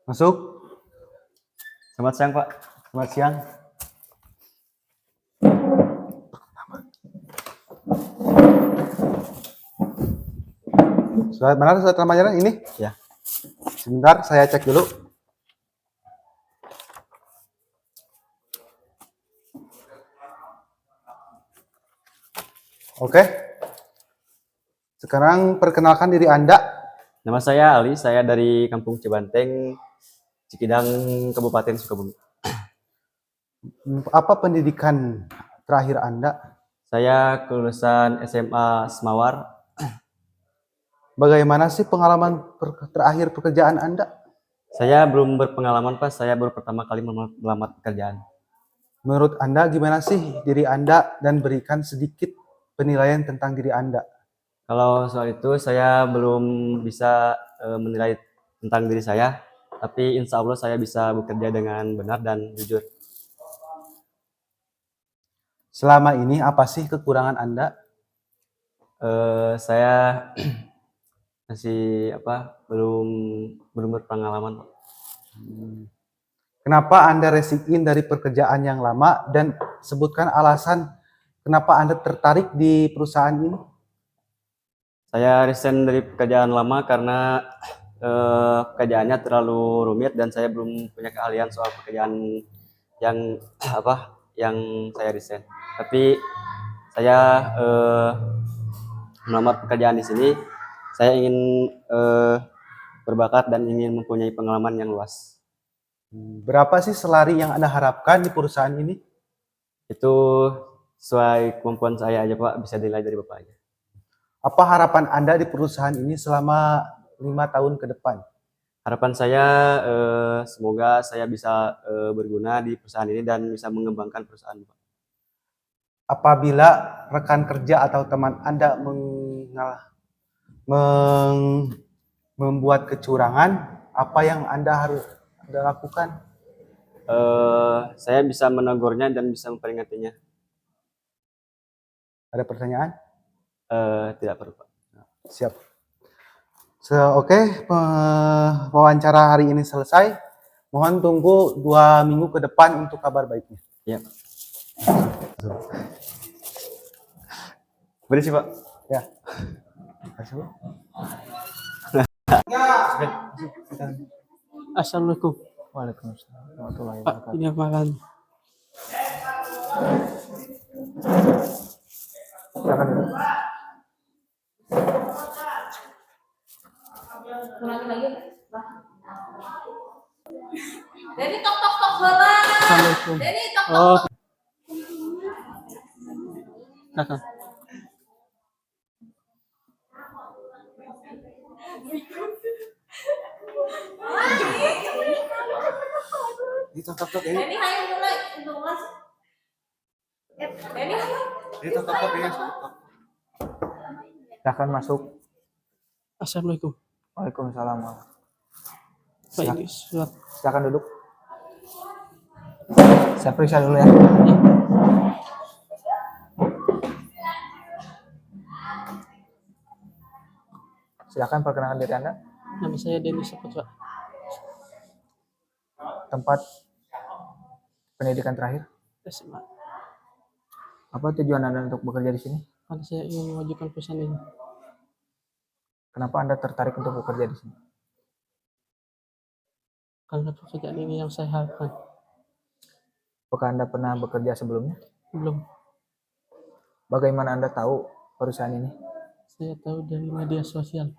Masuk. Selamat siang, Pak. Selamat siang. Mana surat pelajaran ini? Ya. Sebentar, saya cek dulu. Oke. Sekarang perkenalkan diri Anda. Nama saya Ali, saya dari Kampung Cibanteng, Cikidang, Kabupaten Sukabumi. Apa pendidikan terakhir Anda? Saya kelulusan SMA Semawar. Bagaimana sih pengalaman terakhir pekerjaan Anda? Saya belum berpengalaman, Pak. Saya baru pertama kali melamar pekerjaan. Menurut Anda gimana sih diri Anda dan berikan sedikit penilaian tentang diri Anda? Kalau soal itu saya belum bisa menilai tentang diri saya, tapi insya Allah saya bisa bekerja dengan benar dan jujur. Selama ini apa sih kekurangan Anda? Saya masih belum berpengalaman. Kenapa Anda resign dari pekerjaan yang lama dan sebutkan alasan kenapa Anda tertarik di perusahaan ini? Saya resign dari pekerjaan lama karena pekerjaannya terlalu rumit dan saya belum punya keahlian soal pekerjaan yang yang saya resign. Tapi saya melamar pekerjaan di sini. Saya ingin berbakat dan ingin mempunyai pengalaman yang luas. Berapa sih salary yang Anda harapkan di perusahaan ini? Itu sesuai kemampuan saya aja, Pak. Bisa dinilai dari Bapak aja. Apa harapan Anda di perusahaan ini selama 5 tahun ke depan? Harapan saya semoga saya bisa berguna di perusahaan ini dan bisa mengembangkan perusahaan, Pak. Apabila rekan kerja atau teman Anda membuat kecurangan, apa yang Anda harus lakukan? Saya bisa menegurnya dan bisa memperingatinya. Ada pertanyaan? Tidak perlu, Pak. Siap. Oke, wawancara hari ini selesai. Mohon tunggu 2 minggu ke depan untuk kabar baiknya. Ya. Beri sih, Pak. Ya. Kasih. Assalamualaikum. Waalaikumsalam warahmatullahi Pak, wabarakatuh. ini apaan? Silakan dulu. Ulangi lagi, Pak. Jadi tok tok tok heula. Assalamualaikum. Jadi tok tok. Oh. Kakak. Tok ini. Jadi hayu mulai untuk Mas. Jadi hayu. Tok ini. Silakan masuk. Assalamualaikum. Waalaikumsalam. Pak, ini surat. Silakan duduk. Saya periksa dulu ya. Silakan perkenalkan diri Anda. Nama saya Denis Saputra. Tempat pendidikan terakhir. SMA. Apa tujuan Anda untuk bekerja di sini? Karena saya ingin memajukan perusahaan ini. Kenapa Anda tertarik untuk bekerja di sini? Karena pekerjaan ini yang saya harapkan. Apakah Anda pernah bekerja sebelumnya? Belum. Bagaimana Anda tahu perusahaan ini? Saya tahu dari media sosial.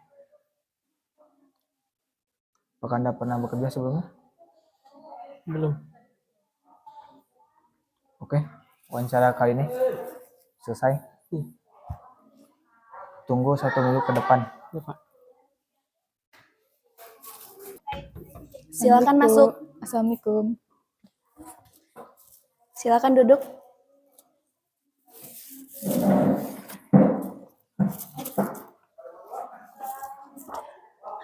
Apakah Anda pernah bekerja sebelumnya? Belum. Oke, wawancara kali ini selesai. Tunggu 1 minggu ke depan. Ya, Pak. Silakan masuk. Assalamualaikum. Silakan duduk.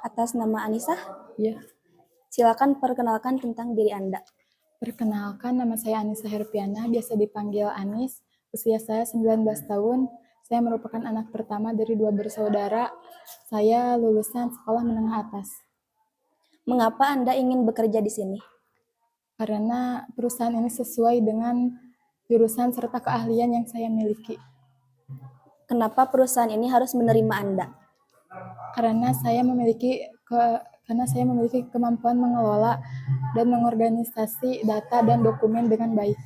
Atas nama Anissa, Ya, silakan perkenalkan tentang diri Anda. perkenalkan nama saya Anissa Herpiana, biasa dipanggil Anis. Usia saya 19 tahun. Saya merupakan anak pertama dari 2 bersaudara. Saya lulusan sekolah menengah atas. Mengapa Anda ingin bekerja di sini? Karena perusahaan ini sesuai dengan jurusan serta keahlian yang saya miliki. Kenapa perusahaan ini harus menerima Anda? Karena saya memiliki kemampuan mengelola dan mengorganisasi data dan dokumen dengan baik.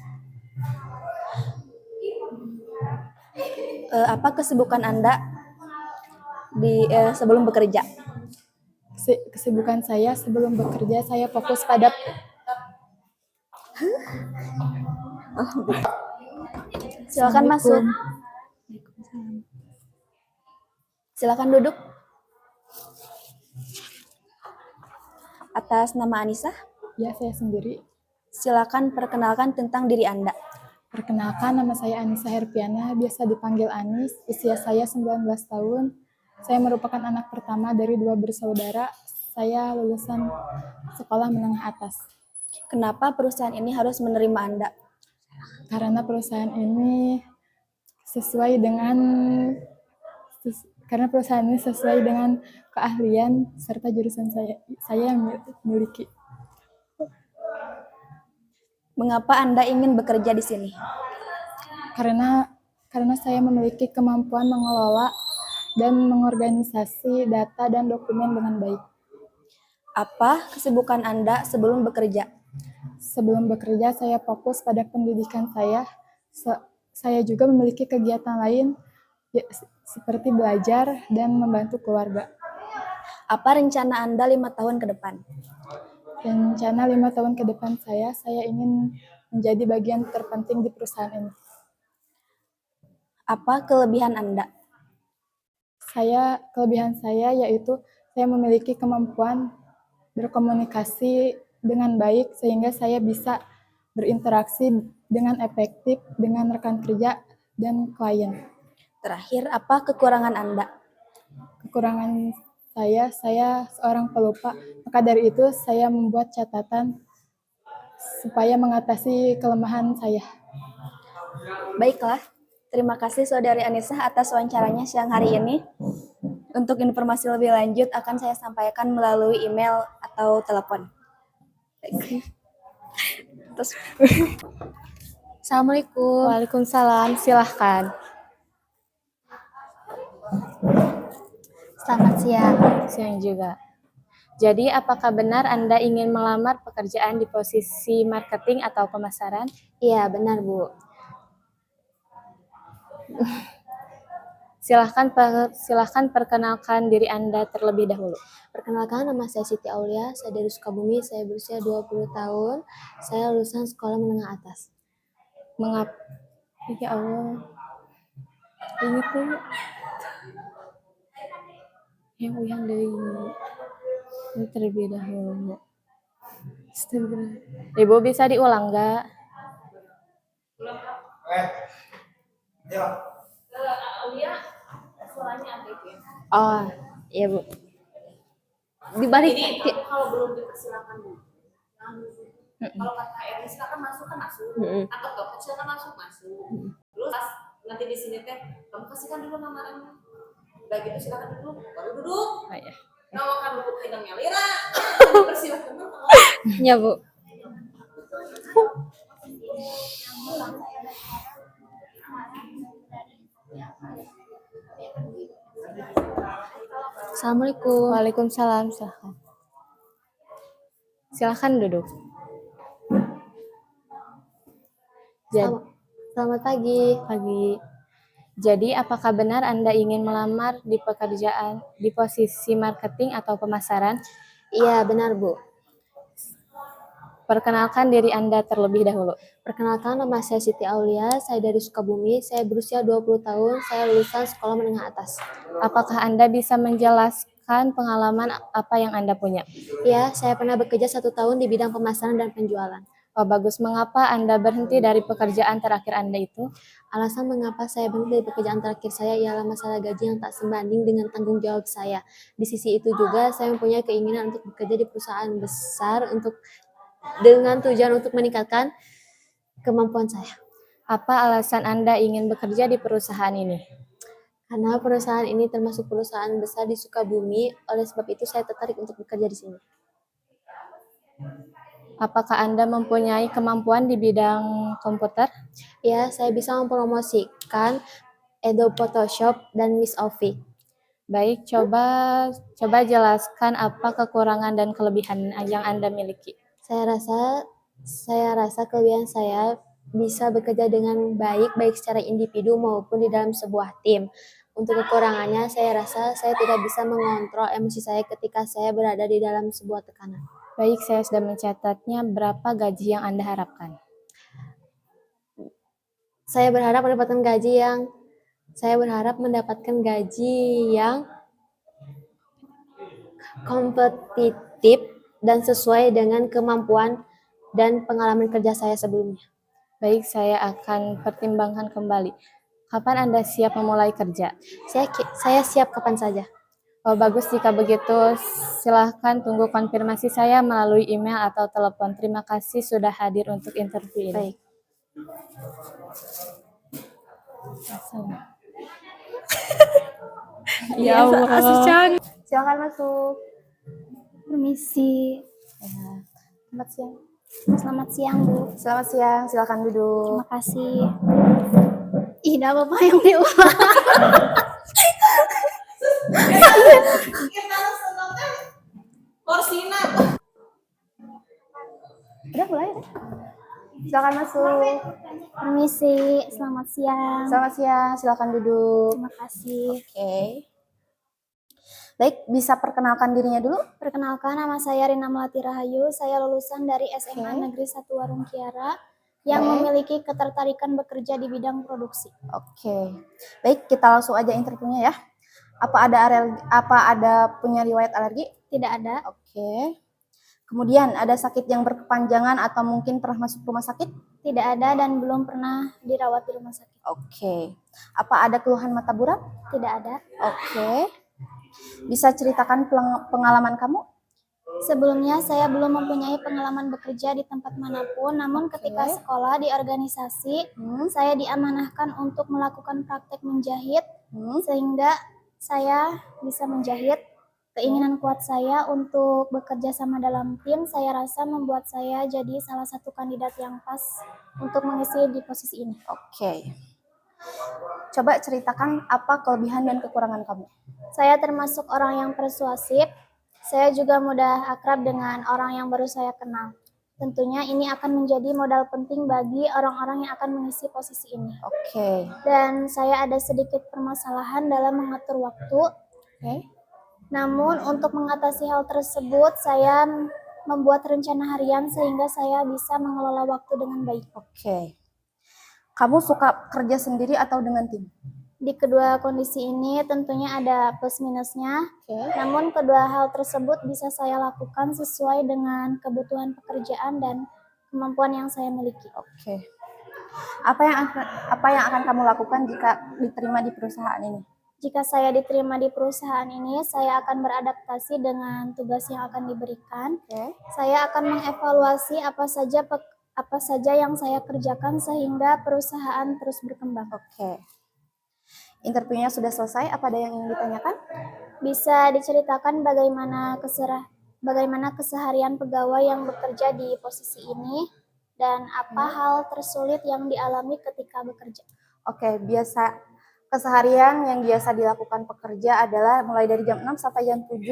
Apa kesibukan Anda sebelum bekerja? Kesibukan saya sebelum bekerja, saya fokus pada Silakan masuk. Silakan duduk. Atas nama Anissa, ya saya sendiri. silakan perkenalkan tentang diri Anda. Perkenalkan, nama saya Anissa Herpiana, biasa dipanggil Anis. Usia saya 19 tahun. Saya merupakan anak pertama dari 2 bersaudara. Saya lulusan sekolah menengah atas. Kenapa perusahaan ini harus menerima Anda? Karena perusahaan ini sesuai dengan keahlian serta jurusan saya yang miliki. Mengapa Anda ingin bekerja di sini? Karena saya memiliki kemampuan mengelola dan mengorganisasi data dan dokumen dengan baik. Apa kesibukan Anda sebelum bekerja? Sebelum bekerja, saya fokus pada pendidikan saya. Saya juga memiliki kegiatan lain seperti belajar dan membantu keluarga. Apa rencana Anda 5 tahun ke depan? Rencana 5 tahun ke depan saya ingin menjadi bagian terpenting di perusahaan ini. Apa kelebihan Anda? Kelebihan saya yaitu saya memiliki kemampuan berkomunikasi dengan baik sehingga saya bisa berinteraksi dengan efektif dengan rekan kerja dan klien. Terakhir, apa kekurangan Anda? Kekurangan saya seorang pelupa. Maka dari itu saya membuat catatan supaya mengatasi kelemahan saya. Baiklah, terima kasih Saudari Anissa atas wawancaranya siang hari ini. Untuk informasi lebih lanjut akan saya sampaikan melalui email atau telepon. Terus, Assalamualaikum. Waalaikumsalam, silahkan. Selamat siang. Siang juga. Jadi, apakah benar Anda ingin melamar pekerjaan di posisi marketing atau pemasaran? Iya, benar Bu. Silahkan perkenalkan diri Anda terlebih dahulu. Perkenalkan, nama saya Siti Aulia, saya dari Sukabumi, saya berusia 20 tahun, saya lulusan sekolah menengah atas. Mengapa? Ya Allah. Ini tuh yang uyang dari ini terlebih dahulu. Ibu bisa diulang nggak? Oh, iya Bu. Dibalik. Kalau belum dipersilakan dulu. Kalau kata HRD silakan masuk kan masuk. Atau dokter silakan masuk. Terus nanti di sini teh kamu kasihkan dulu lamarannya. Udah gitu silakan duduk, baru duduk. Oh, ya. Nah, kan duduk hidungnya Lira. Dipersilakan dulu. Ya Bu. Assalamualaikum. Waalaikumsalam, silahkan. Silahkan duduk. Selamat pagi. Jadi, apakah benar Anda ingin melamar di pekerjaan di posisi marketing atau pemasaran? Iya, benar Bu. Perkenalkan diri Anda terlebih dahulu. Perkenalkan, nama saya Siti Aulia, saya dari Sukabumi, saya berusia 20 tahun, saya lulusan sekolah menengah atas. Apakah Anda bisa menjelaskan pengalaman apa yang Anda punya? Ya, saya pernah bekerja 1 tahun di bidang pemasaran dan penjualan. Oh, bagus. Mengapa Anda berhenti dari pekerjaan terakhir Anda itu? Alasan mengapa saya berhenti dari pekerjaan terakhir saya ialah masalah gaji yang tak sebanding dengan tanggung jawab saya. Di sisi itu juga, saya mempunyai keinginan untuk bekerja di perusahaan besar dengan tujuan untuk meningkatkan kemampuan saya. Apa alasan Anda ingin bekerja di perusahaan ini? Karena perusahaan ini termasuk perusahaan besar di Sukabumi, oleh sebab itu saya tertarik untuk bekerja di sini. Apakah Anda mempunyai kemampuan di bidang komputer? Ya, saya bisa mempromosikan Adobe Photoshop dan Miss Office. Baik, coba jelaskan apa kekurangan dan kelebihan yang Anda miliki. Saya rasa kelebihan saya bisa bekerja dengan baik secara individu maupun di dalam sebuah tim. Untuk kekurangannya, saya rasa saya tidak bisa mengontrol emosi saya ketika saya berada di dalam sebuah tekanan. Baik, saya sudah mencatatnya. Berapa gaji yang Anda harapkan? Saya berharap mendapatkan gaji yang kompetitif dan sesuai dengan kemampuan dan pengalaman kerja saya sebelumnya. Baik, saya akan pertimbangkan kembali. Kapan Anda siap memulai kerja? Saya siap kapan saja. Oh, bagus, jika begitu silahkan tunggu konfirmasi saya melalui email atau telepon. Terima kasih sudah hadir untuk interview ini. Baik. Ya Allah. Silakan masuk. Permisi. Selamat siang. Selamat siang, Bu. Selamat siang, silakan duduk. Terima kasih. Ih, tidak apa-apa yang diulang. Porsina. Udah mulai ya? Silakan masuk. Permisi, selamat siang. Selamat siang, silakan duduk. Terima kasih. Oke. Baik, bisa perkenalkan dirinya dulu? Perkenalkan, nama saya Rina Melati Rahayu. Saya lulusan dari SMA Negeri 1 Warung Kiara yang memiliki ketertarikan bekerja di bidang produksi. Oke. Baik, kita langsung aja interviewnya ya. Apa ada punya riwayat alergi? Tidak ada. Oke. Kemudian ada sakit yang berkepanjangan atau mungkin pernah masuk rumah sakit? Tidak ada dan belum pernah dirawat di rumah sakit. Oke. Apa ada keluhan mata buram? Tidak ada. Oke. Bisa ceritakan pengalaman kamu? Sebelumnya saya belum mempunyai pengalaman bekerja di tempat manapun, namun ketika sekolah di organisasi, saya diamanahkan untuk melakukan praktek menjahit, sehingga saya bisa menjahit. Keinginan kuat saya untuk bekerja sama dalam tim, saya rasa membuat saya jadi salah satu kandidat yang pas untuk mengisi di posisi ini. Oke. Coba ceritakan apa kelebihan dan kekurangan kamu. Saya termasuk orang yang persuasif. Saya juga mudah akrab dengan orang yang baru saya kenal. Tentunya ini akan menjadi modal penting bagi orang-orang yang akan mengisi posisi ini. Oke. Dan saya ada sedikit permasalahan dalam mengatur waktu. Namun untuk mengatasi hal tersebut, saya membuat rencana harian sehingga saya bisa mengelola waktu dengan baik. Oke. Kamu suka kerja sendiri atau dengan tim? Di kedua kondisi ini tentunya ada plus minusnya, namun kedua hal tersebut bisa saya lakukan sesuai dengan kebutuhan pekerjaan dan kemampuan yang saya miliki. Oke. Apa yang akan kamu lakukan jika diterima di perusahaan ini? Jika saya diterima di perusahaan ini, saya akan beradaptasi dengan tugas yang akan diberikan. Saya akan mengevaluasi apa saja yang saya kerjakan sehingga perusahaan terus berkembang. Oke. Interviewnya sudah selesai. Apa ada yang ingin ditanyakan? Bisa diceritakan bagaimana keseharian pegawai yang bekerja di posisi ini dan apa hal tersulit yang dialami ketika bekerja? Oke, keseharian yang biasa dilakukan pekerja adalah mulai dari jam 6 sampai jam 7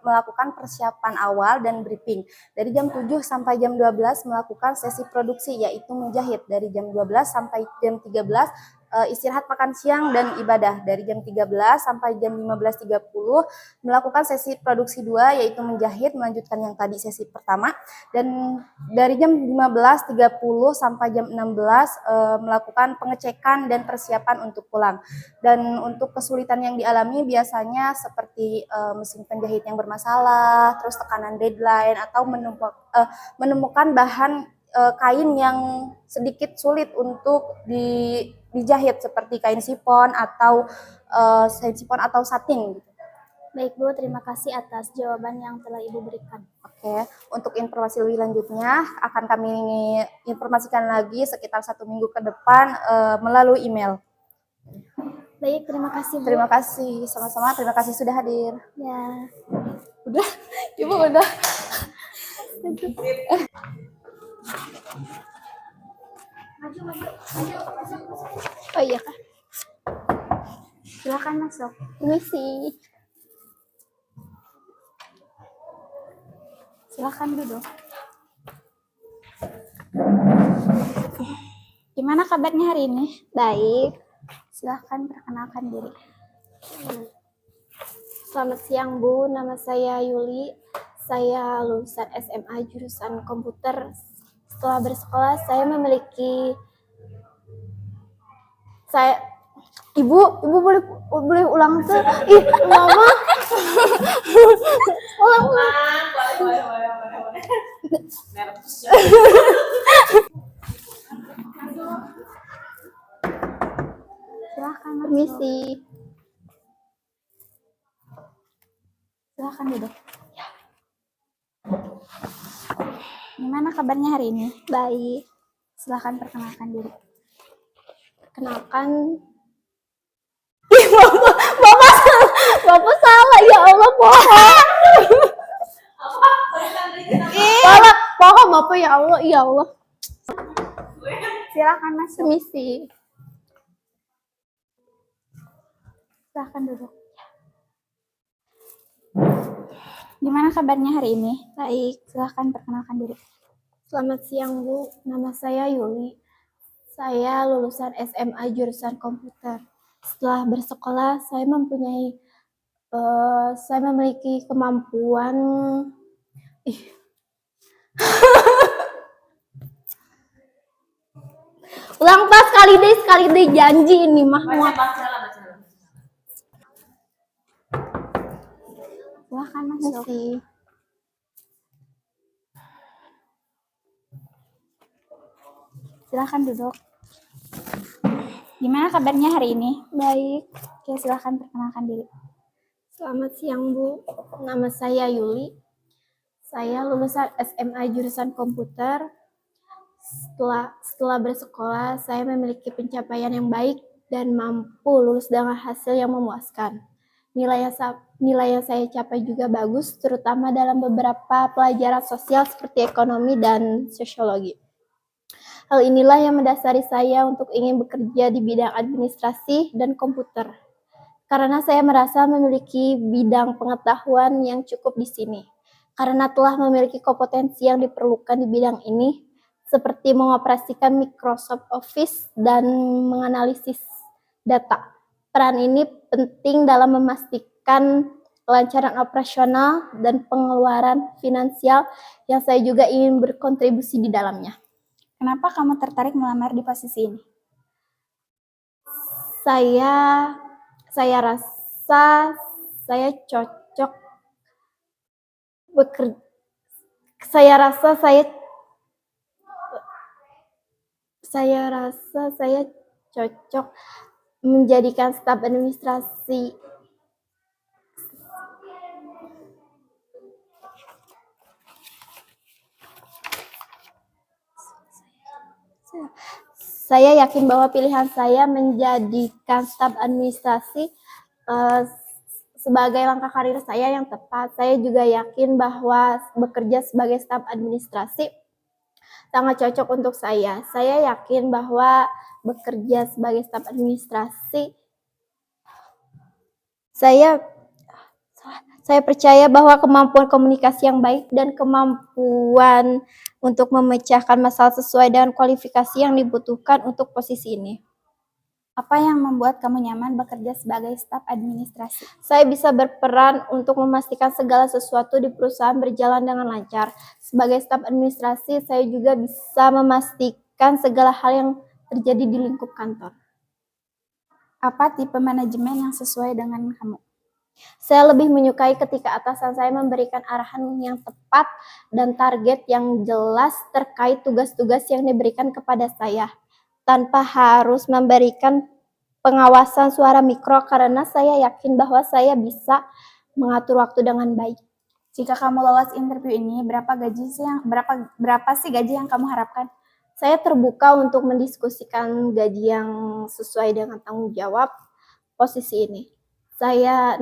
melakukan persiapan awal dan briefing. Dari jam 7 sampai jam 12 melakukan sesi produksi, yaitu menjahit. Dari jam 12 sampai jam 13 istirahat makan siang dan ibadah. Dari jam 13 sampai jam 15.30 melakukan sesi produksi 2, yaitu menjahit, melanjutkan yang tadi sesi pertama. Dan dari jam 15.30 sampai jam 16 melakukan pengecekan dan persiapan untuk pulang. Dan untuk kesulitan yang dialami biasanya seperti mesin penjahit yang bermasalah, terus tekanan deadline, atau menemukan bahan kain yang sedikit sulit untuk dijahit seperti kain sipon atau satin gitu. Baik Bu, terima kasih atas jawaban yang telah Ibu berikan. Oke, untuk informasi lebih lanjutnya akan kami informasikan lagi sekitar 1 minggu ke depan melalui email. Baik, terima kasih Bu. Terima kasih, sama-sama. Terima kasih sudah hadir. Ya. Udah, Ibu udah. Oh iya Kak. Silakan masuk. Permisi. Silakan duduk. Gimana kabarnya hari ini? Baik. Silakan perkenalkan diri. Selamat siang Bu, nama saya Yuli. Saya lulusan SMA jurusan komputer. Setelah bersekolah saya memiliki Ibu boleh ulang tuh? Ih, Mama. Ulang. Silakan masuk. Permisi. Silakan duduk. Gimana kabarnya hari ini? Baik. Silakan perkenalkan diri. Kenalkan. Ih, Bapak salah, ya Allah, bohong. Bohong Bapak, ya Allah, ya Allah. Silakan masuk. Permisi. Silakan duduk. Gimana kabarnya hari ini? Baik. Silakan perkenalkan diri. Selamat siang Bu, nama saya Yuli. Saya lulusan SMA jurusan komputer. Setelah bersekolah, saya memiliki kemampuan. Ulang pas sekali deh janji ini mah. Silakan masuk. Masih. Silakan duduk. Gimana kabarnya hari ini? Baik. Oke, silakan perkenalkan diri. Selamat siang Bu, nama saya Yuli. Saya lulusan SMA jurusan komputer. Setelah bersekolah, saya memiliki pencapaian yang baik dan mampu lulus dengan hasil yang memuaskan. Nilai yang saya capai juga bagus, terutama dalam beberapa pelajaran sosial seperti ekonomi dan sosiologi. Hal inilah yang mendasari saya untuk ingin bekerja di bidang administrasi dan komputer. Karena saya merasa memiliki bidang pengetahuan yang cukup di sini. Karena telah memiliki kompetensi yang diperlukan di bidang ini, seperti mengoperasikan Microsoft Office dan menganalisis data. Peran ini penting dalam memastikan kelancaran operasional dan pengeluaran finansial yang saya juga ingin berkontribusi di dalamnya. Kenapa kamu tertarik melamar di posisi ini? Saya rasa saya cocok bekerja. Saya rasa saya cocok menjadikan staf administrasi. Saya yakin bahwa pilihan saya menjadikan staf administrasi sebagai langkah karir saya yang tepat. Saya juga yakin bahwa bekerja sebagai staf administrasi sangat cocok untuk saya. Saya yakin bahwa bekerja sebagai staf administrasi, saya percaya bahwa kemampuan komunikasi yang baik dan kemampuan untuk memecahkan masalah sesuai dengan kualifikasi yang dibutuhkan untuk posisi ini. Apa yang membuat kamu nyaman bekerja sebagai staf administrasi? Saya bisa berperan untuk memastikan segala sesuatu di perusahaan berjalan dengan lancar. Sebagai staf administrasi, saya juga bisa memastikan segala hal yang terjadi di lingkup kantor. Apa tipe manajemen yang sesuai dengan kamu? Saya lebih menyukai ketika atasan saya memberikan arahan yang tepat dan target yang jelas terkait tugas-tugas yang diberikan kepada saya, tanpa harus memberikan pengawasan suara mikro, karena saya yakin bahwa saya bisa mengatur waktu dengan baik. Jika kamu lolos interview ini, berapa sih gaji yang kamu harapkan? Saya terbuka untuk mendiskusikan gaji yang sesuai dengan tanggung jawab. posisi ini. Saya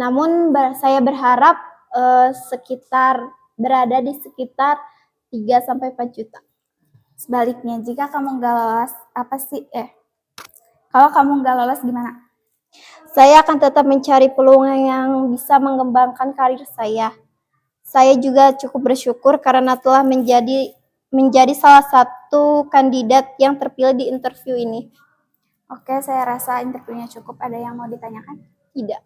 berharap berada di sekitar 3 sampai 4 juta. Sebaliknya, jika kamu nggak lolos, kalau kamu nggak lolos gimana? Saya akan tetap mencari peluang yang bisa mengembangkan karir saya. Saya juga cukup bersyukur karena telah menjadi salah satu kandidat yang terpilih di interview ini. Oke, saya rasa interviewnya cukup. Ada yang mau ditanyakan? Tidak.